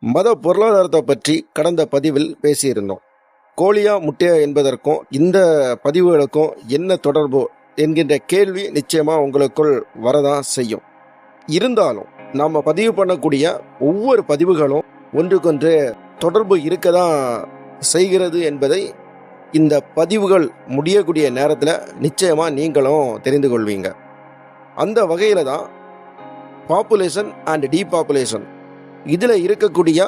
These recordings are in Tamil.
மத பொருளாதாரத்தை பற்றி கடந்த பதிவில் பேசியிருந்தோம். கோழியா முட்டையா என்பதற்கும் இந்த பதிவுகளுக்கும் என்ன தொடர்பு என்கின்ற கேள்வி நிச்சயமா உங்களுக்குள் வரதான் செய்யும். இருந்தாலும் நாம் பதிவு பண்ணக்கூடிய ஒவ்வொரு பதிவுகளும் ஒன்றுக்கொன்று தொடர்பு இருக்கதான் செய்கிறது என்பதை இந்த பதிவுகள் முடியக்கூடிய நேரத்தில் நிச்சயமாக நீங்களும் தெரிந்து கொள்வீங்க. அந்த வகையில் தான் பாப்புலேஷன் அண்ட் டீபாப்புலேஷன் இதில் இருக்கக்கூடிய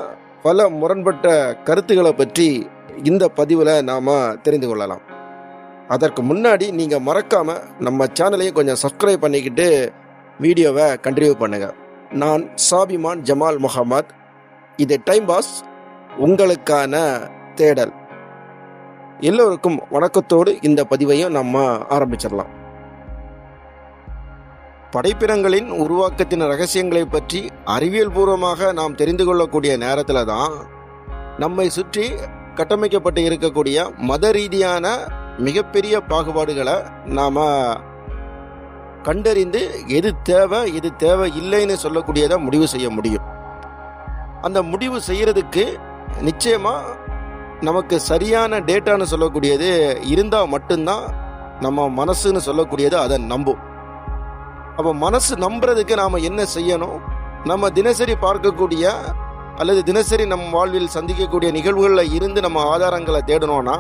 பல முரண்பட்ட கருத்துக்களை பற்றி இந்த பதிவில் நாம் தெரிந்து கொள்ளலாம். அதற்கு முன்னாடி நீங்கள் மறக்காமல் நம்ம சேனலையும் கொஞ்சம் சப்ஸ்கிரைப் பண்ணிக்கிட்டு வீடியோவை கண்டினியூ பண்ணுங்கள். நான் சாபிமான் ஜமால் முகமது. இது டைம் பாஸ், உங்களுக்கான தேடல். எல்லோருக்கும் வணக்கத்தோடு இந்த பதிவையும் நம்ம ஆரம்பிச்சிடலாம். படைப்பினங்களின் உருவாக்கத்தின் ரகசியங்களை பற்றி அறிவியல் பூர்வமாக நாம் தெரிந்து கொள்ளக்கூடிய நேரத்தில் தான் நம்மை சுற்றி கட்டமைக்கப்பட்டு இருக்கக்கூடிய மத ரீதியான மிகப்பெரிய பாகுபாடுகளை நாம் கண்டறிந்து எது தேவை எது தேவை இல்லைன்னு சொல்லக்கூடியதை முடிவு செய்ய முடியும். அந்த முடிவு செய்யறதுக்கு நிச்சயமாக நமக்கு சரியான டேட்டான்னு சொல்லக்கூடியது இருந்தால் மட்டும்தான் நம்ம மனசுன்னு சொல்லக்கூடியது அதை நம்பும். அப்போ மனசு நம்புறதுக்கு நாம் என்ன செய்யணும்? நம்ம தினசரி பார்க்கக்கூடிய அல்லது தினசரி நம் வாழ்வில் சந்திக்கக்கூடிய நிகழ்வுகளில் இருந்து நம்ம ஆதாரங்களை தேடணும்னா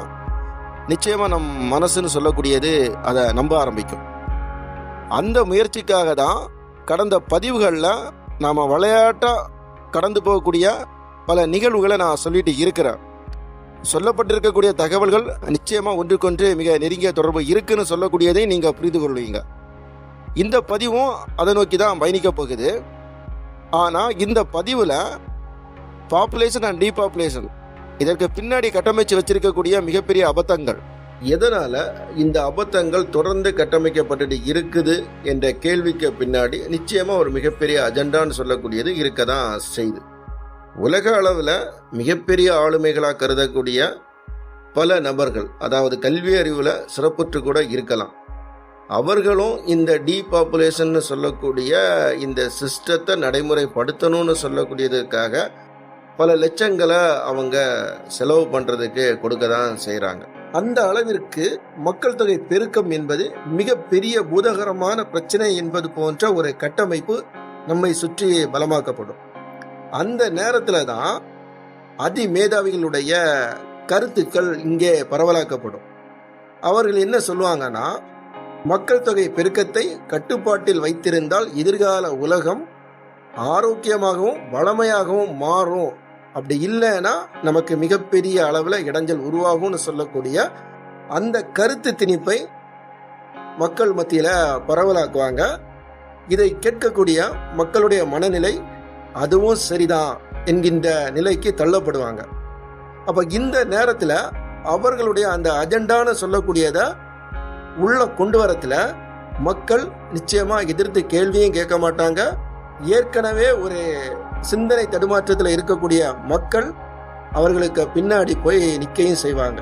நிச்சயமாக நம் மனசுன்னு சொல்லக்கூடியது அதை நம்ப ஆரம்பிக்கும். அந்த முயற்சிக்காக தான் கடந்த பதிவுகளில் நாம் விளையாட்டாக கடந்து போகக்கூடிய பல நிகழ்வுகளை நான் சொல்லிட்டு இருக்கிறேன். சொல்லப்பட்டிருக்கக்கூடிய தகவல்கள் நிச்சயமாக ஒன்றுக்கொன்று மிக நெருங்கிய தொடர்பு இருக்குன்னு சொல்லக்கூடியதை நீங்கள் புரிந்து கொள்வீங்க. இந்த பதிவும் அதை நோக்கி தான் பயணிக்க போகுது. ஆனால் இந்த பதிவில் பாப்புலேஷன் அண்ட் டீபாப்புலேஷன் இதற்கு பின்னாடி கட்டமைச்சு வச்சிருக்கக்கூடிய மிகப்பெரிய அபத்தங்கள், எதனால் இந்த அபத்தங்கள் தொடர்ந்து கட்டமைக்கப்பட்டு இருக்குது என்ற கேள்விக்கு பின்னாடி நிச்சயமாக ஒரு மிகப்பெரிய அஜெண்டான்னு சொல்லக்கூடியது இருக்க தான் செய்யுது. உலக அளவில் மிகப்பெரிய ஆளுமைகளாக கருதக்கூடிய பல நபர்கள், அதாவது கல்வி அறிவில் சிறப்புற்று கூட இருக்கலாம், அவர்களும் இந்த டீபாப்புலேஷன் சொல்லக்கூடிய இந்த சிஸ்டத்தை நடைமுறைப்படுத்தணும்னு சொல்லக்கூடியதுக்காக பல லட்சங்களை அவங்க செலவு பண்ணுறதுக்கு கொடுக்க தான் செய்கிறாங்க. அந்த அளவிற்கு மக்கள் தொகை பெருக்கம் என்பது மிகப்பெரிய பூதகரமான பிரச்சனை என்பது போன்ற ஒரு கட்டமைப்பு நம்மை சுற்றி பலமாக்கப்படும். அந்த நேரத்தில் தான் அதிமேதாவிகளுடைய கருத்துக்கள் இங்கே பரவலாக்கப்படும். அவர்கள் என்ன சொல்லுவாங்கன்னா, மக்கள் தொகை பெருக்கத்தை கட்டுப்பாட்டில் வைத்திருந்தால் எதிர்கால உலகம் ஆரோக்கியமாகவும் வளமையாகவும் மாறும், அப்படி இல்லைன்னா நமக்கு மிகப்பெரிய அளவில் இடைஞ்சல் உருவாகும்னு சொல்லக்கூடிய அந்த கருத்து திணிப்பை மக்கள் மத்தியில் பரவலாக்குவாங்க. இதை கேட்கக்கூடிய மக்களுடைய மனநிலை அதுவும் சரிதான் என்கின்ற நிலைக்கு தள்ளப்படுவாங்க. அப்போ இந்த நேரத்தில் அவர்களுடைய அந்த அஜெண்டான்னு சொல்லக்கூடியதை உள்ள கொண்டு வரத்துல மக்கள் நிச்சயமா எதிர்த்து கேள்வியும் கேட்க மாட்டாங்க. ஏற்கனவே ஒரு சிந்தனை தடுமாற்றத்தில் இருக்கக்கூடிய மக்கள் அவர்களுக்கு பின்னாடி போய் நிற்கையும் செய்வாங்க.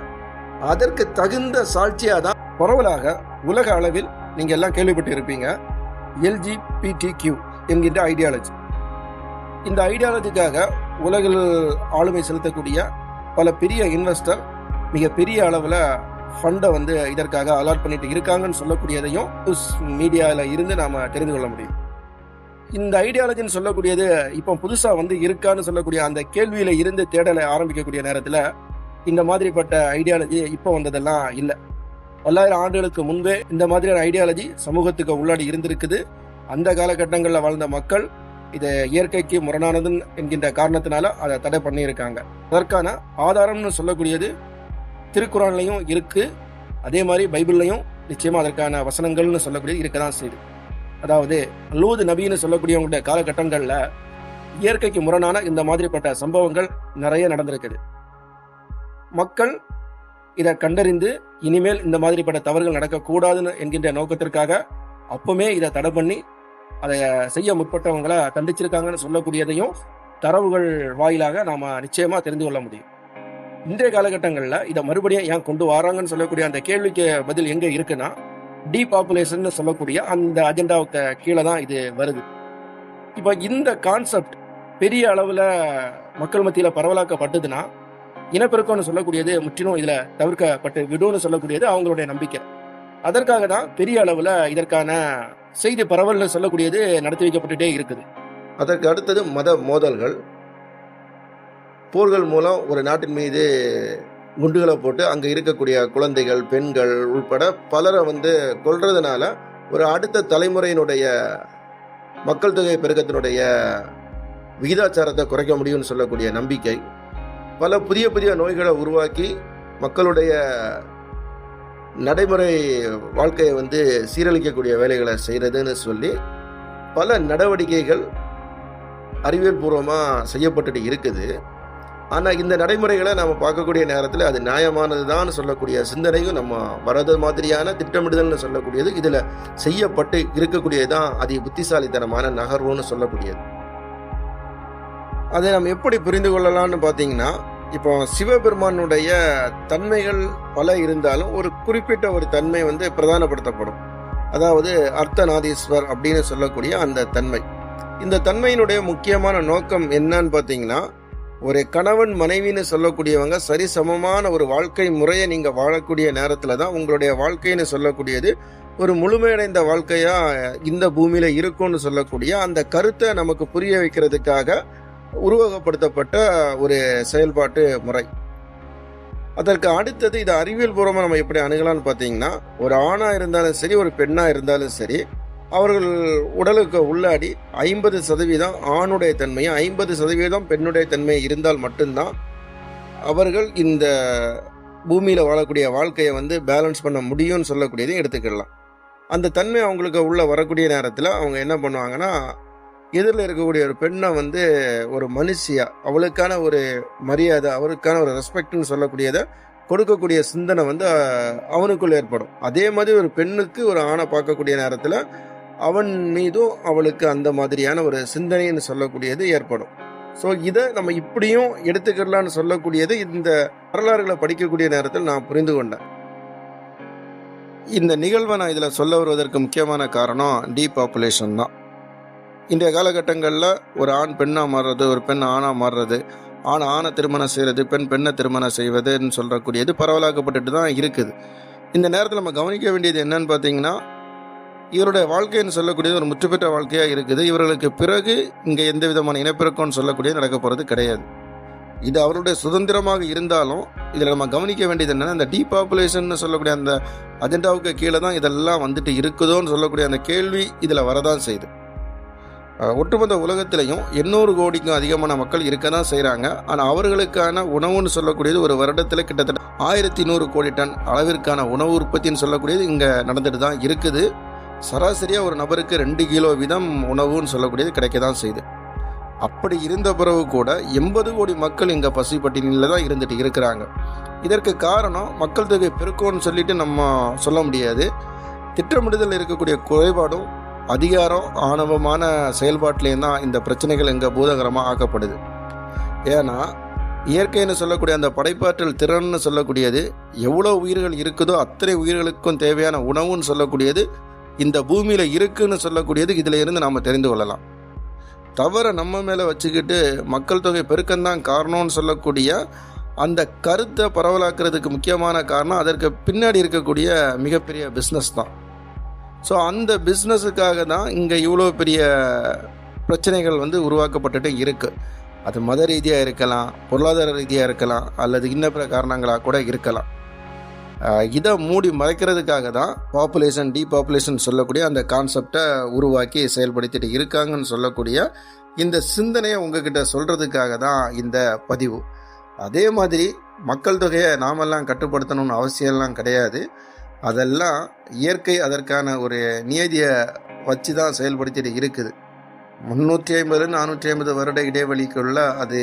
அதற்கு தகுந்த சாட்சியாக தான் பரவலாக உலக அளவில் நீங்க எல்லாம் கேள்விப்பட்டு இருப்பீங்க LGBTQ என்கின்ற ஐடியாலஜி. இந்த ஐடியாலஜிக்காக உலகில் ஆளுமை செலுத்தக்கூடிய பல பெரிய இன்வெஸ்டர் மிக பெரிய அளவில் ஃபண்டை இதற்காக அலாட் பண்ணிட்டு இருக்காங்கன்னு சொல்லக்கூடியதையும் மீடியாவில் இருந்து நாம் தெரிந்து கொள்ள முடியும். இந்த ஐடியாலஜின்னு சொல்லக்கூடியது இப்போ புதுசாக இருக்கான்னு சொல்லக்கூடிய அந்த கேள்வியில் இருந்து தேடலை ஆரம்பிக்கக்கூடிய நேரத்தில் இந்த மாதிரிப்பட்ட ஐடியாலஜி இப்போ வந்ததெல்லாம் இல்லை. 1000 ஆண்டுகளுக்கு முன்பே இந்த மாதிரியான ஐடியாலஜி சமூகத்துக்கு உள்ளாடி இருந்திருக்குது. அந்த காலகட்டங்களில் வாழ்ந்த மக்கள் இதை இயற்கைக்கு முரணானது என்கின்ற காரணத்தினால அதை தடை பண்ணியிருக்காங்க. அதற்கான ஆதாரம்னு சொல்லக்கூடியது திருக்குறான்லையும் இருக்கு, அதே மாதிரி பைபிள்லையும் நிச்சயமா அதற்கான வசனங்கள்னு சொல்லக்கூடியது இருக்கதான் செய்யுது. அதாவது லூத் நபின்னு சொல்லக்கூடியவங்களுடைய காலகட்டங்களில் இயற்கைக்கு முரணான இந்த மாதிரிப்பட்ட சம்பவங்கள் நிறைய நடந்திருக்குது. மக்கள் இதை கண்டறிந்து இனிமேல் இந்த மாதிரிப்பட்ட தவறுகள் நடக்கக்கூடாதுன்னு என்கின்ற நோக்கத்திற்காக அப்பவுமே இதை தடை பண்ணி அதை செய்ய முற்பட்டவங்களை தண்டிச்சிருக்காங்கன்னு சொல்லக்கூடியதையும் தரவுகள் வாயிலாக நாம நிச்சயமா தெரிந்து கொள்ள முடியும். இன்றைய காலகட்டங்களில் இதை மறுபடியும் ஏன் கொண்டு வராங்கன்னு சொல்லக்கூடிய அந்த கேள்விக்கு பதில் எங்கே இருக்குன்னா, டீபாப்புலேஷன் சொல்லக்கூடிய அந்த அஜெண்டாவுக்கு கீழே தான் இது வருது. இப்போ இந்த கான்செப்ட் பெரிய அளவில் மக்கள் மத்தியில் பரவலாக்கப்பட்டதுன்னா இனப்பெருக்கம்னு சொல்லக்கூடியது முற்றிலும் இதில் தவிர்க்கப்பட்டு விடும்னு சொல்லக்கூடியது அவங்களுடைய நம்பிக்கை. அதற்காக தான் பெரிய அளவில் இதற்கான செய்தி பரவல்னு சொல்லக்கூடியது நடத்தி வைக்கப்பட்டுட்டே இருக்குது. அதற்கு அடுத்தது மத மோதல்கள். போர்கள் மூலம் ஒரு நாட்டின் மீது குண்டுகளை போட்டு அங்கே இருக்கக்கூடிய குழந்தைகள், பெண்கள் உள்பட பலரை கொல்றதுனால ஒரு அடுத்த தலைமுறையினுடைய மக்கள் தொகை பெருக்கத்தினுடைய விகிதாச்சாரத்தை குறைக்க முடியும்னு சொல்லக்கூடிய நம்பிக்கை. பல புதிய புதிய நோய்களை உருவாக்கி மக்களுடைய நடைமுறை வாழ்க்கையை சீரழிக்கக்கூடிய வேலைகளை செய்கிறதுன்னு சொல்லி பல நடவடிக்கைகள் அறிவியல் பூர்வமாக செய்யப்பட்டுட்டு இருக்குது. ஆனால் இந்த நடைமுறைகளை நம்ம பார்க்கக்கூடிய நேரத்தில் அது நியாயமானது தான் சொல்லக்கூடிய சிந்தனையும் நம்ம வரது மாதிரியான திட்டமிடுதல்னு சொல்லக்கூடியது இதில் செய்யப்பட்டு இருக்கக்கூடியது தான் அதி புத்திசாலித்தனமான நகர்வுன்னு சொல்லக்கூடியது. அதை நம்ம எப்படி புரிந்து கொள்ளலாம்னு பார்த்தீங்கன்னா, இப்போ சிவபெருமானுடைய தன்மைகள் பல இருந்தாலும் ஒரு குறிப்பிட்ட ஒரு தன்மை பிரதானப்படுத்தப்படும். அதாவது அர்த்தநாதீஸ்வர் அப்படின்னு சொல்லக்கூடிய அந்த தன்மை. இந்த தன்மையினுடைய முக்கியமான நோக்கம் என்னன்னு பார்த்தீங்கன்னா, ஒரு கணவன் மனைவின்னு சொல்லக்கூடியவங்க சரிசமமான ஒரு வாழ்க்கை முறையை நீங்கள் வாழக்கூடிய நேரத்தில் தான் உங்களுடைய வாழ்க்கைன்னு சொல்லக்கூடியது ஒரு முழுமையடைந்த வாழ்க்கையாக இந்த பூமியில் இருக்கும்னு சொல்லக்கூடிய அந்த கருத்தை நமக்கு புரிய வைக்கிறதுக்காக உருவகப்படுத்தப்பட்ட ஒரு செயல்பாட்டு முறை. அதற்கு அடுத்தது இது அறிவியல் பூர்வமாக நம்ம எப்படி அணுகலாம்னு பார்த்தீங்கன்னா, ஒரு ஆணாக இருந்தாலும் சரி, ஒரு பெண்ணாக இருந்தாலும் சரி, அவர்கள் உடலுக்கு உள்ளாடி 50% ஆணுடைய தன்மையும் 50% பெண்ணுடைய தன்மை இருந்தால் மட்டும்தான் அவர்கள் இந்த பூமியில் வாழக்கூடிய வாழ்க்கையை பேலன்ஸ் பண்ண முடியும்னு சொல்லக்கூடியதையும் எடுத்துக்கிடலாம். அந்த தன்மை அவங்களுக்கு உள்ள வரக்கூடிய நேரத்தில் அவங்க என்ன பண்ணுவாங்கன்னா, எதிரில் இருக்கக்கூடிய ஒரு பெண்ணை ஒரு மனுஷியா, அவளுக்கான ஒரு மரியாதை, அவருக்கான ஒரு ரெஸ்பெக்ட்னு சொல்லக்கூடியதை கொடுக்கக்கூடிய சிந்தனை அவனுக்குள்ள ஏற்படும். அதே மாதிரி ஒரு பெண்ணுக்கு ஒரு ஆணை பார்க்கக்கூடிய நேரத்தில் அவன் மீதும் அவளுக்கு அந்த மாதிரியான ஒரு சிந்தனைன்னு சொல்லக்கூடியது ஏற்படும். ஸோ இதை நம்ம இப்படியும் எடுத்துக்கலான்னு சொல்லக்கூடியது இந்த வரலாறுகளை படிக்கக்கூடிய நேரத்தில் நான் புரிந்து கொண்டேன். இந்த நிகழ்வை நான் இதில் சொல்ல வருவதற்கு முக்கியமான காரணம் டீபாப்புலேஷன் தான். இன்றைய காலகட்டங்களில் ஒரு ஆண் பெண்ணாக மாறுறது, ஒரு பெண் ஆணாக மாறுறது, ஆணை திருமணம் செய்கிறது, பெண்ணை திருமணம் செய்வதுன்னு சொல்லக்கூடியது பரவலாக்கப்பட்டுட்டு தான் இருக்குது. இந்த நேரத்தில் நம்ம கவனிக்க வேண்டியது என்னன்னு பார்த்தீங்கன்னா, இவருடைய வாழ்க்கைன்னு சொல்லக்கூடியது ஒரு முற்றுப்பெற்ற வாழ்க்கையாக இருக்குது. இவர்களுக்கு பிறகு இங்கே எந்த விதமான இனப்பெருக்கம்னு சொல்லக்கூடியது நடக்க போகிறது கிடையாது. இது அவருடைய சுதந்திரமாக இருந்தாலும் இதில் நம்ம கவனிக்க வேண்டியது என்னென்னா, இந்த டீபாப்புலேஷன் சொல்லக்கூடிய அந்த அஜெண்டாவுக்கு கீழே தான் இதெல்லாம் இருக்குதோன்னு சொல்லக்கூடிய அந்த கேள்வி இதில் வரதான் செய்யுது. ஒட்டுமொத்த உலகத்திலையும் 800 கோடிக்கும் அதிகமான மக்கள் இருக்க தான் செய்கிறாங்க. ஆனால் அவர்களுக்கான உணவுன்னு சொல்லக்கூடியது ஒரு வருடத்தில் கிட்டத்தட்ட 1100 கோடி டன் அளவிற்கான உணவு உற்பத்தின்னு சொல்லக்கூடியது இங்கே நடந்துட்டு தான் இருக்குது. சராசரியாக ஒரு நபருக்கு 2 கிலோ வீதம் உணவுன்னு சொல்லக்கூடியது கிடைக்க தான் செய்யுது. அப்படி இருந்த பிறகு கூட 80 கோடி மக்கள் இங்கே பசி பட்டினியில் தான் இருந்துட்டு இருக்கிறாங்க. இதற்கு காரணம் மக்கள் தொகை பெருக்கம்னு சொல்லிட்டு நம்ம சொல்ல முடியாது. திட்டமிடுதல் இருக்கக்கூடிய குறைபாடும் அதிகாரம் ஆணவமான செயல்பாட்டிலேயும் தான் இந்த பிரச்சனைகள் இங்கே பூதகரமாக ஆக்கப்படுது. ஏன்னா இயற்கைன்னு சொல்லக்கூடிய அந்த படைப்பாற்றல் திறன்னு சொல்லக்கூடியது எவ்வளோ உயிர்கள் இருக்குதோ அத்தனை உயிர்களுக்கும் தேவையான உணவுன்னு சொல்லக்கூடியது இந்த பூமியில் இருக்குன்னு சொல்லக்கூடியது இதில் இருந்து நாம் தெரிந்து கொள்ளலாம். தவறை நம்ம மேலே வச்சுக்கிட்டு மக்கள் தொகை பெருக்கம்தான் காரணம்னு சொல்லக்கூடிய அந்த கருத்தை பரவலாக்குறதுக்கு முக்கியமான காரணம் அதற்கு பின்னாடி இருக்கக்கூடிய மிகப்பெரிய பிஸ்னஸ் தான். ஸோ அந்த பிஸ்னஸுக்காக தான் இங்கே இவ்வளோ பெரிய பிரச்சனைகள் உருவாக்கப்பட்டுட்டு இருக்குது. அது மத ரீதியாக இருக்கலாம், பொருளாதார ரீதியாக இருக்கலாம், அல்லது இன்ன பிற காரணங்களாக கூட இருக்கலாம். இதை மூடி மறைக்கிறதுக்காக தான் பாப்புலேஷன் டீபாப்புலேஷன் சொல்லக்கூடிய அந்த கான்செப்டை உருவாக்கி செயல்படுத்திட்டு இருக்காங்கன்னு சொல்லக்கூடிய இந்த சிந்தனையை உங்ககிட்ட சொல்கிறதுக்காக தான் இந்த பதிவு. அதே மாதிரி மக்கள் தொகையை நாமெல்லாம் கட்டுப்படுத்தணும்னு அவசியம்லாம் கிடையாது. அதெல்லாம் இயற்கை அதற்கான ஒரு நியதியை வச்சு தான் செயல்படுத்திட்டு இருக்குது. 350 450 வருட இடைவெளிக்குள்ள அது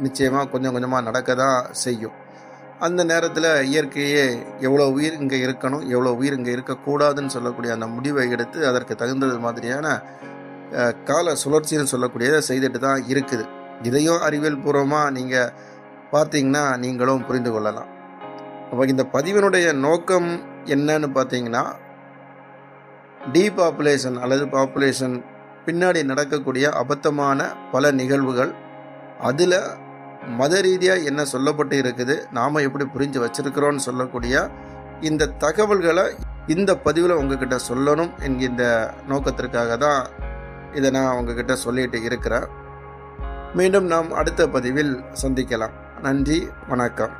நிச்சயமாக கொஞ்சம் கொஞ்சமாக நடக்க தான் செய்யும். அந்த நேரத்தில் இயற்கையே எவ்வளோ உயிர் இங்கே இருக்கணும், எவ்வளோ உயிர் இங்கே இருக்கக்கூடாதுன்னு சொல்லக்கூடிய அந்த முடிவை எடுத்து அதற்கு தகுந்தது மாதிரியான கால சுழற்சின்னு சொல்லக்கூடியதை செய்துட்டு தான் இருக்குது. இதையும் அறிவியல் பூர்வமாக நீங்கள் பார்த்தீங்கன்னா நீங்களும் புரிந்து கொள்ளலாம். அப்போ இந்த பதிவினுடைய நோக்கம் என்னன்னு பார்த்தீங்கன்னா, டீபாப்புலேஷன் அல்லது பாப்புலேஷன் பின்னாடி நடக்கக்கூடிய அபத்தமான பல நிகழ்வுகள் அதில் மத ரீதியாக என்ன சொல்லப்பட்டு இருக்குது, நாம் எப்படி புரிஞ்சு வச்சிருக்கிறோன்னு சொல்லக்கூடிய இந்த தகவல்களை இந்த பதிவில் உங்ககிட்ட சொல்லணும் என்கின்ற நோக்கத்திற்காக தான் இதை நான் உங்ககிட்ட சொல்லிட்டு இருக்கிறேன். மீண்டும் நாம் அடுத்த பதிவில் சந்திக்கலாம். நன்றி, வணக்கம்.